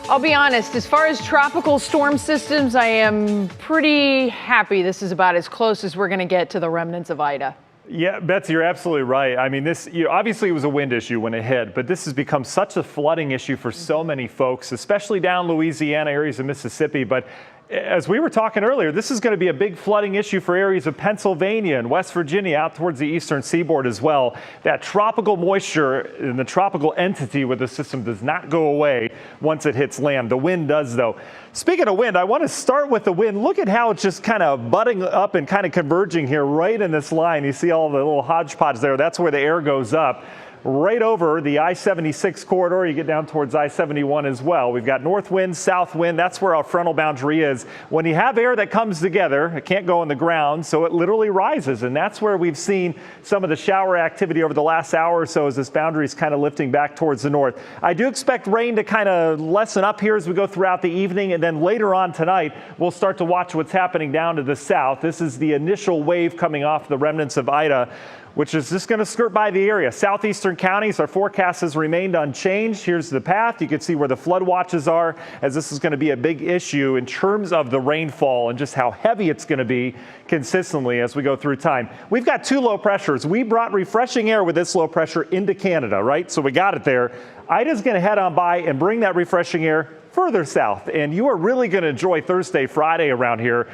[SPEAKER 6] I'll be honest, as far as tropical storm systems, I am pretty happy this is about as close as we're going to get to the remnants of Ida.
[SPEAKER 13] Yeah, Betsy, you're absolutely right. I mean, this obviously it was a wind issue when it hit, but this has become such a flooding issue for so many folks, especially down Louisiana, areas of Mississippi. But as we were talking earlier, this is going to be a big flooding issue for areas of Pennsylvania and West Virginia out towards the eastern seaboard as well. That tropical moisture and the tropical entity with the system does not go away once it hits land. The wind does, though. Speaking of wind, I want to start with the wind. Look at how it's just kind of butting up and kind of converging here right in this line. You see all the little hodgepodge there. That's where the air goes up. Right over the I-76 corridor, you get down towards I-71 as well. We've got north wind, south wind. That's where our frontal boundary is. When you have air that comes together, it can't go on the ground, so it literally rises. And that's where we've seen some of the shower activity over the last hour or so as this boundary is kind of lifting back towards the north. I do expect rain to kind of lessen up here as we go throughout the evening. And then later on tonight, we'll start to watch what's happening down to the south. This is the initial wave coming off the remnants of Ida, which is just going to skirt by the area. Southeastern counties, our forecast has remained unchanged. Here's the path. You can see where the flood watches are, as this is going to be a big issue in terms of the rainfall and just how heavy it's going to be consistently as we go through time. We've got two low pressures. We brought refreshing air with this low pressure into Canada, right? So we got it there. Ida's going to head on by and bring that refreshing air further south. And you are really going to enjoy Thursday, Friday around here,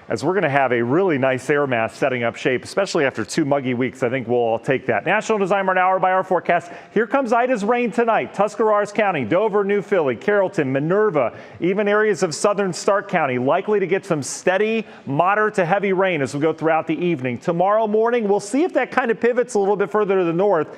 [SPEAKER 13] as we're going to have a really nice air mass setting up shape, especially after 2 muggy weeks. I think we'll all take that. National Design Hour by our forecast. Here comes Ida's rain tonight. Tuscarawas County, Dover, New Philly, Carrollton, Minerva, even areas of southern Stark County, likely to get some steady, moderate to heavy rain as we go throughout the evening. Tomorrow morning, we'll see if that kind of pivots a little bit further to the north.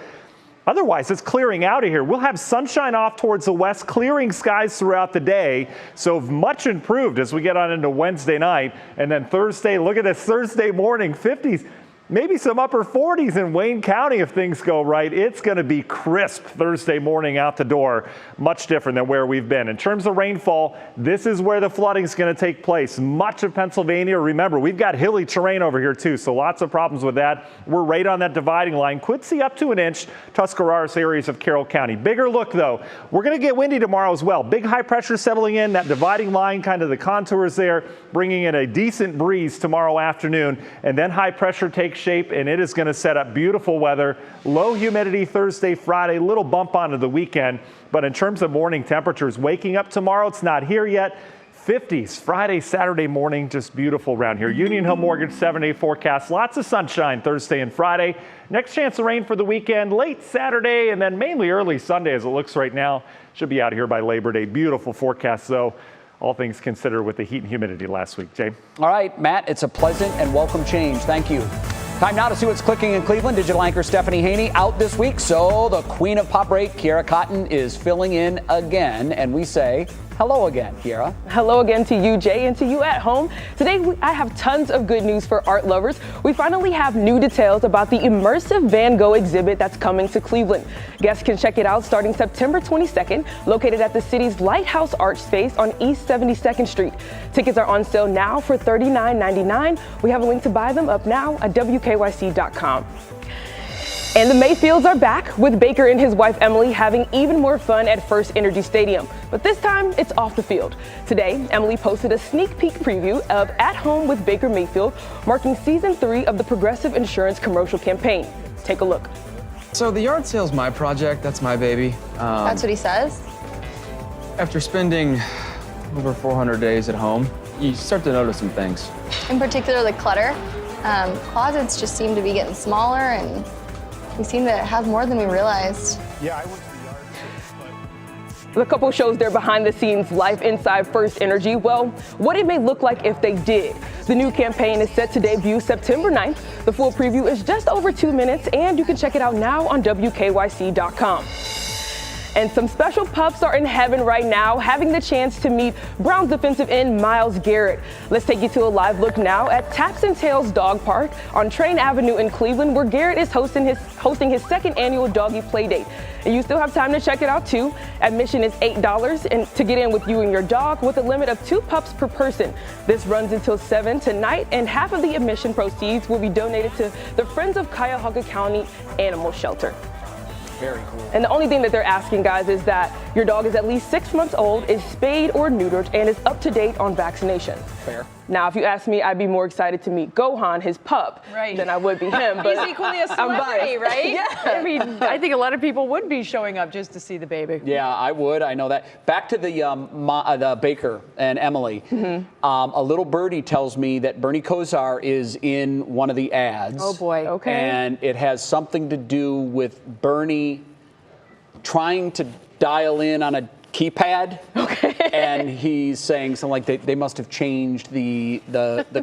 [SPEAKER 13] Otherwise, it's clearing out of here. We'll have sunshine off towards the west, clearing skies throughout the day. So much improved as we get on into Wednesday night. And then Thursday, look at this Thursday morning, 50s. Maybe some upper 40s in Wayne County if things go right. It's going to be crisp Thursday morning out the door. Much different than where we've been. In terms of rainfall, this is where the flooding is going to take place. Much of Pennsylvania, remember, we've got hilly terrain over here too, so lots of problems with that. We're right on that dividing line. Could see up to an inch, Tuscarawas areas of Carroll County. Bigger look though, we're going to get windy tomorrow as well. Big high pressure settling in, that dividing line, kind of the contours there, bringing in a decent breeze tomorrow afternoon, and then high pressure takes shape, and it is going to set up beautiful weather. Low humidity Thursday, Friday, little bump onto the weekend. But in terms of morning temperatures, waking up tomorrow, it's not here yet. 50s Friday, Saturday morning, just beautiful around here. Union Hill Mortgage 7-day forecast. Lots of sunshine Thursday and Friday. Next chance of rain for the weekend, late Saturday, and then mainly early Sunday as it looks right now. Should be out here by Labor Day. Beautiful forecast, though, all things considered with the heat and humidity last week. Jay?
[SPEAKER 5] All right, Matt, it's a pleasant and welcome change. Thank you. Time now to see what's clicking in Cleveland. Digital anchor Stephanie Haney out this week, so the queen of pop rate, Kiera Cotton, is filling in again, and we say hello again, Kiera.
[SPEAKER 16] Hello again to you, Jay, and to you at home. Today, I have tons of good news for art lovers. We finally have new details about the immersive Van Gogh exhibit that's coming to Cleveland. Guests can check it out starting September 22nd, located at the city's Lighthouse Art Space on East 72nd Street. Tickets are on sale now for $39.99. We have a link to buy them up now at WKYC.com. And the Mayfields are back, with Baker and his wife Emily having even more fun at First Energy Stadium. But this time, it's off the field. Today, Emily posted a sneak peek preview of At Home with Baker Mayfield, marking season 3 of the Progressive Insurance commercial campaign. Take a look.
[SPEAKER 3] So the yard sale's my project. That's my baby.
[SPEAKER 22] That's what he says?
[SPEAKER 3] After spending over 400 days at home, you start to notice some things.
[SPEAKER 22] In particular, the clutter. Closets just seem to be getting smaller, and we seem to have more than we realized.
[SPEAKER 9] Yeah, I went to the yard sale,
[SPEAKER 16] The couple shows their behind-the-scenes life inside First Energy. Well, what it may look like if they did. The new campaign is set to debut September 9th. The full preview is just over 2 minutes, and you can check it out now on WKYC.com. And some special pups are in heaven right now, having the chance to meet Browns defensive end Myles Garrett. Let's take you to a live look now at Taps and Tails Dog Park on Train Avenue in Cleveland, where Garrett is hosting his second annual doggy play date. And you still have time to check it out too. Admission is $8 and to get in with you and your dog, with a limit of 2 pups per person. This runs until 7 tonight, and half of the admission proceeds will be donated to the Friends of Cuyahoga County Animal Shelter.
[SPEAKER 5] Very cool.
[SPEAKER 16] And the only thing that they're asking, guys, is that your dog is at least 6 months old, is spayed or neutered, and is up to date on vaccination.
[SPEAKER 5] Fair.
[SPEAKER 16] Now, if you ask me, I'd be more excited to meet Gohan, his pup, than I would be him. But
[SPEAKER 6] he's equally a
[SPEAKER 16] I'm
[SPEAKER 6] celebrity,
[SPEAKER 16] biased.
[SPEAKER 6] right?
[SPEAKER 16] Yeah.
[SPEAKER 6] I mean, I think a lot of people would be showing up just to see the baby.
[SPEAKER 5] Yeah, I would. I know that. Back to the Baker and Emily. A little birdie tells me that Bernie Kosar is in one of the ads.
[SPEAKER 6] Oh, boy. Okay.
[SPEAKER 5] And it has something to do with Bernie trying to dial in on a keypad. Okay. And he's saying something like they must have changed the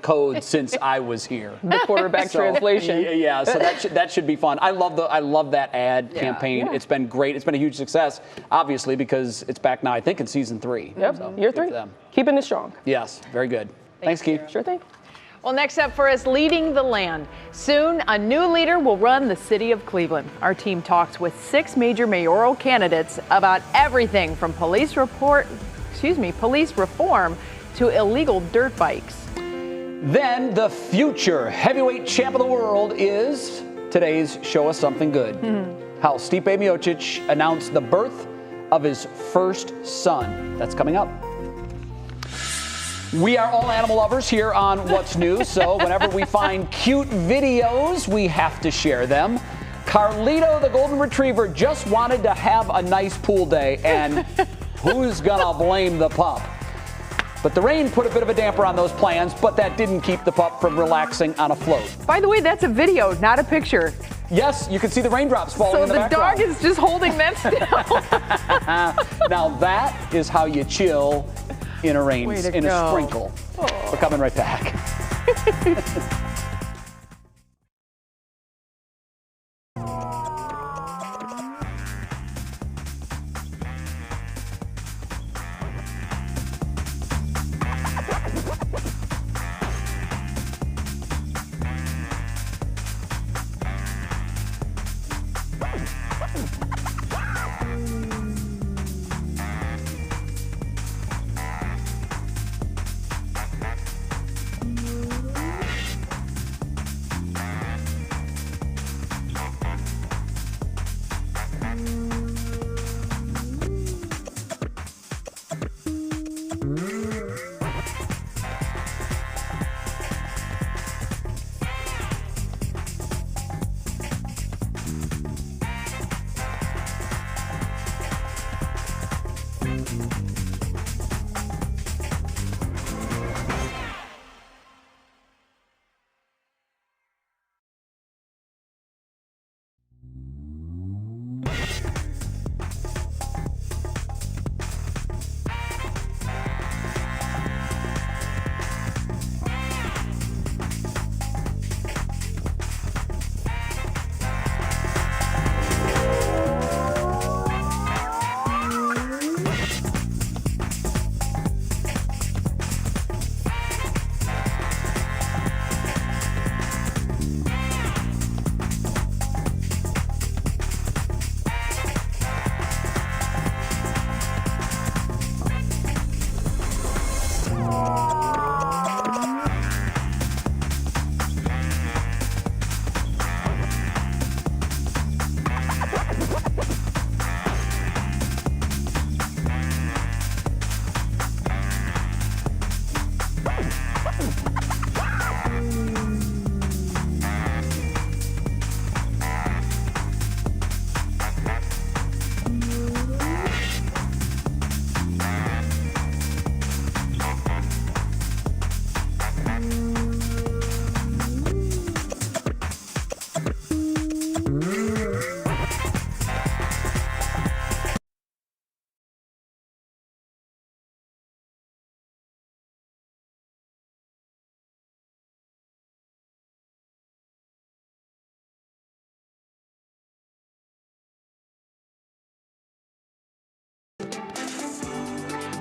[SPEAKER 5] code since I was here.
[SPEAKER 16] The quarterback translation.
[SPEAKER 5] Yeah, so that should be fun. I love that ad campaign.
[SPEAKER 16] Yeah.
[SPEAKER 5] It's been great. It's been a huge success, obviously, because it's back now, I think, in season 3.
[SPEAKER 16] Yep,
[SPEAKER 5] So,
[SPEAKER 16] year
[SPEAKER 5] good
[SPEAKER 16] 3.
[SPEAKER 5] for them.
[SPEAKER 16] Keeping it strong.
[SPEAKER 5] Yes, very good. Thanks, Keith.
[SPEAKER 16] Sure thing.
[SPEAKER 6] Well, next up for us, leading the land. Soon, a new leader will run the city of Cleveland. Our team talks with 6 major mayoral candidates about everything from police reform to illegal dirt bikes.
[SPEAKER 5] Then the future heavyweight champ of the world is today's Show Us Something Good. How Stipe Miocic announced the birth of his first son. That's coming up. We are all animal lovers here on What's New, so whenever we find cute videos, we have to share them. Carlito, the golden retriever, just wanted to have a nice pool day, and who's gonna blame the pup? But the rain put a bit of a damper on those plans, but that didn't keep the pup from relaxing on a float.
[SPEAKER 6] By the way, that's a video, not a picture.
[SPEAKER 5] Yes, you can see the raindrops falling in the background.
[SPEAKER 6] So the dog is just holding that still.
[SPEAKER 5] Now that is how you chill in a sprinkle. We're coming right back.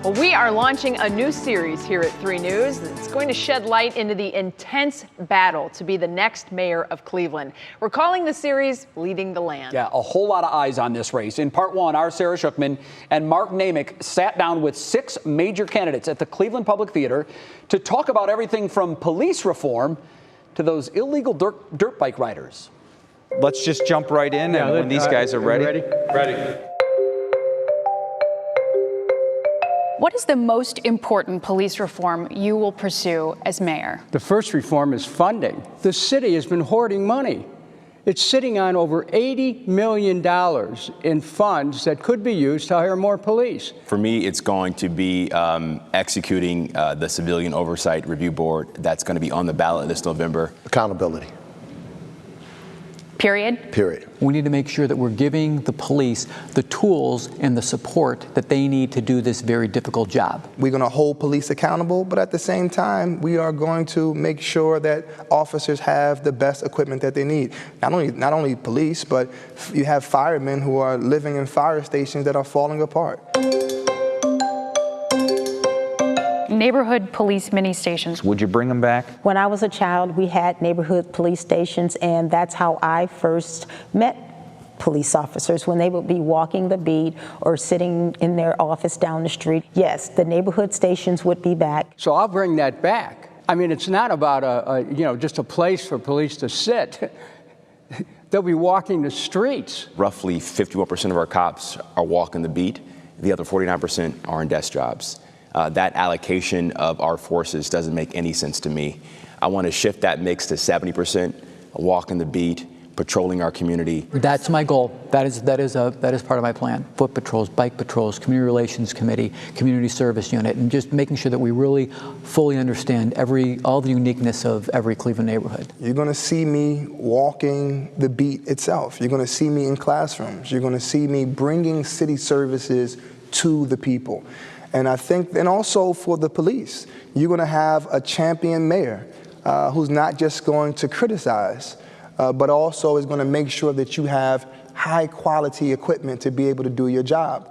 [SPEAKER 6] Well, we are launching a new series here at 3 News that's going to shed light into the intense battle to be the next mayor of Cleveland. We're calling the series Leading the Land.
[SPEAKER 5] Yeah, a whole lot of eyes on this race. In part one, our Sarah Shookman and Mark Namick sat down with 6 major candidates at the Cleveland Public Theater to talk about everything from police reform to those illegal dirt bike riders.
[SPEAKER 7] Let's just jump right in, and when these guys are ready.
[SPEAKER 1] Ready.
[SPEAKER 2] What is the most important police reform you will pursue as mayor?
[SPEAKER 1] The first reform is funding. The city has been hoarding money. It's sitting on over $80 million in funds that could be used to hire more police.
[SPEAKER 23] For me, it's going to be executing the Civilian Oversight Review Board that's going to be on the ballot this November.
[SPEAKER 24] Accountability.
[SPEAKER 2] Period.
[SPEAKER 25] We need to make sure that we're giving the police the tools and the support that they need to do this very difficult job.
[SPEAKER 26] We're going to hold police accountable, but at the same time, we are going to make sure that officers have the best equipment that they need. Not only police, but you have firemen who are living in fire stations that are falling apart.
[SPEAKER 2] Neighborhood police mini stations.
[SPEAKER 7] Would you bring them back?
[SPEAKER 27] When I was a child, we had neighborhood police stations, and that's how I first met police officers, when they would be walking the beat or sitting in their office down the street. Yes, the neighborhood stations would be back.
[SPEAKER 1] So I'll bring that back. I mean, it's not about just a place for police to sit. They'll be walking the streets.
[SPEAKER 23] Roughly 51% of our cops are walking the beat. The other 49% are in desk jobs. That allocation of our forces doesn't make any sense to me. I want to shift that mix to 70% walking the beat, patrolling our community.
[SPEAKER 25] That's my goal. That is part of my plan. Foot patrols, bike patrols, community relations committee, community service unit, and just making sure that we really fully understand all the uniqueness of every Cleveland neighborhood.
[SPEAKER 26] You're going to see me walking the beat itself. You're going to see me in classrooms. You're going to see me bringing city services to the people. And I think, and also for the police, you're going to have a champion mayor who's not just going to criticize, but also is going to make sure that you have high quality equipment to be able to do your job.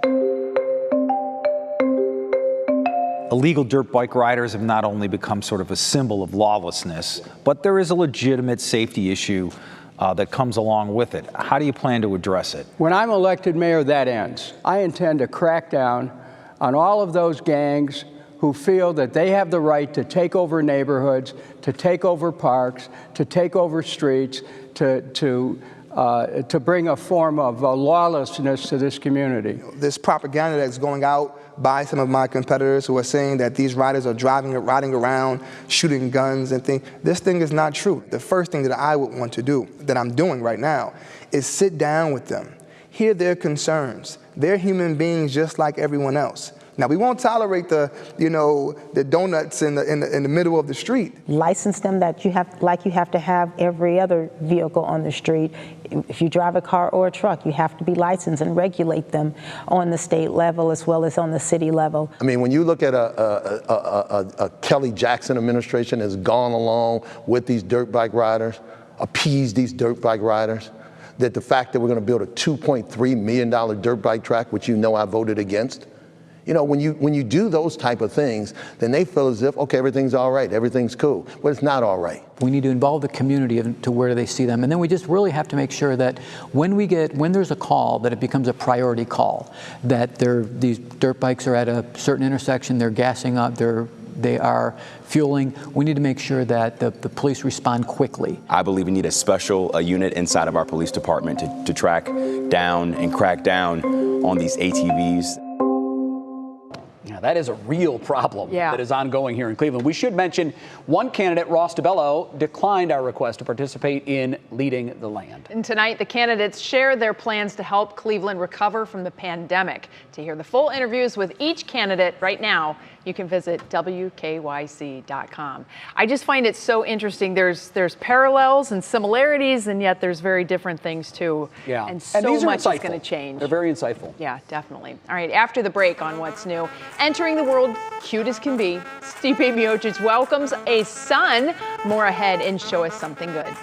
[SPEAKER 7] Illegal dirt bike riders have not only become sort of a symbol of lawlessness, but there is a legitimate safety issue that comes along with it. How do you plan to address it?
[SPEAKER 1] When I'm elected mayor, that ends. I intend to crack down on all of those gangs who feel that they have the right to take over neighborhoods, to take over parks, to take over streets, to bring a form of lawlessness to this community.
[SPEAKER 26] This propaganda that's going out by some of my competitors who are saying that these riders are riding around, shooting guns and things. This thing is not true. The first thing that I would want to do, that I'm doing right now, is sit down with them, hear their concerns. They're human beings just like everyone else. Now, we won't tolerate the donuts in the middle of the street.
[SPEAKER 27] License them like you have to have every other vehicle on the street. If you drive a car or a truck, you have to be licensed and regulate them on the state level as well as on the city level.
[SPEAKER 24] I mean, when you look at a Kelly Jackson administration has gone along with these dirt bike riders, appeased these dirt bike riders, that the fact that we're going to build a $2.3 million dirt bike track, which I voted against. When you do those type of things, then they feel as if, okay, everything's all right, everything's cool. But it's not all right.
[SPEAKER 25] We need to involve the community to where they see them. And then we just really have to make sure that when there's a call, that it becomes a priority call, that these dirt bikes are at a certain intersection, they're gassing up, they are fueling. We need to make sure that the police respond quickly.
[SPEAKER 23] I believe we need a special unit inside of our police department to track down and crack down on these ATVs.
[SPEAKER 5] Now, that is a real problem that is ongoing here in Cleveland. We should mention one candidate, Ross DeBello, declined our request to participate in Leading the Land.
[SPEAKER 6] And tonight, the candidates share their plans to help Cleveland recover from the pandemic. To hear the full interviews with each candidate right now, you can visit WKYC.com. I just find it so interesting. There's parallels and similarities, and yet there's very different things too.
[SPEAKER 5] Yeah.
[SPEAKER 6] And so
[SPEAKER 5] these are
[SPEAKER 6] much is
[SPEAKER 5] insightful.
[SPEAKER 6] going to change.
[SPEAKER 5] They're very insightful.
[SPEAKER 6] Yeah, definitely. All right, after the break on What's New, entering the world cute as can be, Steve Miocic welcomes a son. More ahead in Show Us Something Good.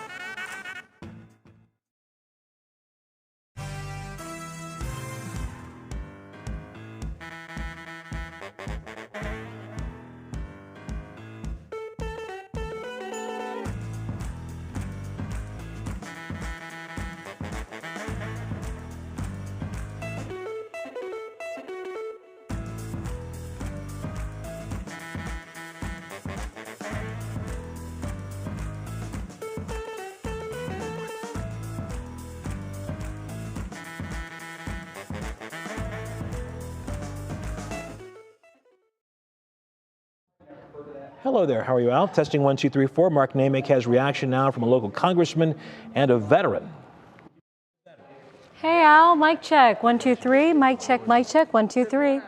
[SPEAKER 8] Hello there, how are you, Al? Testing 1, 2, 3, 4. Mark Namick has reaction now from a local congressman and a veteran.
[SPEAKER 18] Hey, Al, mic check. 1, 2, 3. Mic check, 1, 2, 3.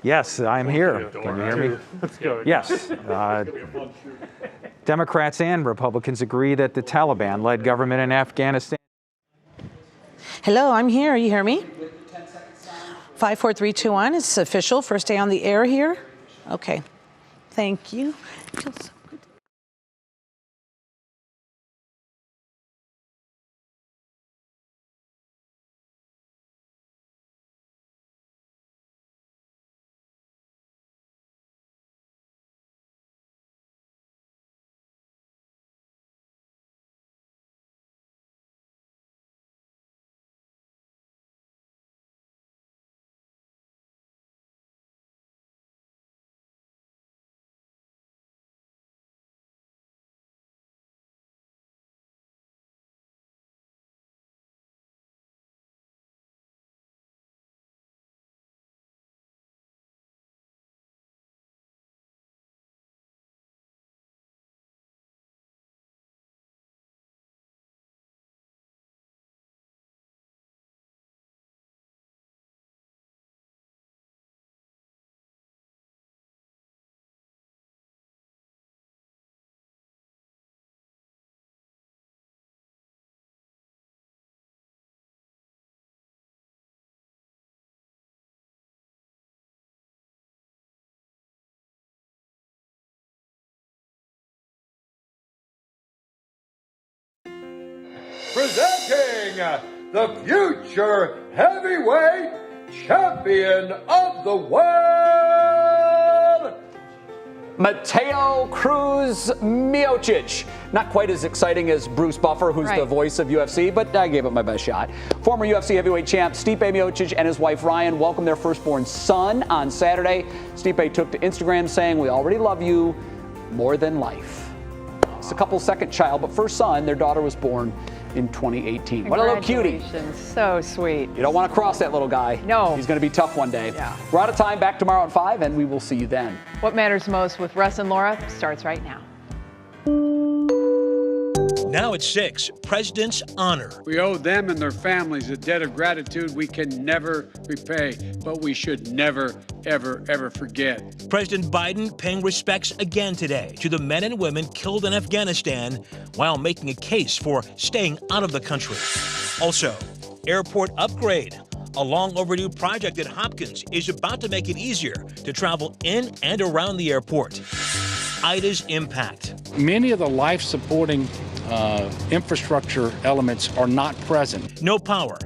[SPEAKER 7] Yes, I'm here. Can you hear me?
[SPEAKER 13] Let's go.
[SPEAKER 7] Yes. Democrats and Republicans agree that the Taliban-led government in Afghanistan.
[SPEAKER 10] Hello, I'm here. You hear me? 5, 4, 3, 2, 1. It's official. First day on the air here. Okay. Thank you. Feels so good.
[SPEAKER 11] Presenting the future heavyweight champion of the world,
[SPEAKER 5] Mateo Cruz Miocic. Not quite as exciting as Bruce Buffer, who's the voice of UFC, but I gave it my best shot. Former UFC heavyweight champ Stipe Miocic and his wife Ryan welcomed their firstborn son on Saturday. Stipe took to Instagram saying, "We already love you more than life." It's a couple's second child, but first son. Their daughter was born in 2018. What a little cutie.
[SPEAKER 6] So sweet.
[SPEAKER 5] You don't want to cross that little guy.
[SPEAKER 6] No.
[SPEAKER 5] He's going to be tough one day.
[SPEAKER 6] Yeah.
[SPEAKER 5] We're out of time. Back tomorrow at 5, and we will see you then.
[SPEAKER 6] What matters most with Russ and Laura starts right now.
[SPEAKER 12] Now at 6, President's Honor.
[SPEAKER 14] We owe them and their families a debt of gratitude we can never repay, but we should never, ever, ever forget.
[SPEAKER 12] President Biden paying respects again today to the men and women killed in Afghanistan while making a case for staying out of the country. Also, airport upgrade. A long overdue project at Hopkins is about to make it easier to travel in and around the airport. Ida's impact.
[SPEAKER 15] Many of the life-supporting infrastructure elements are not present.
[SPEAKER 12] No power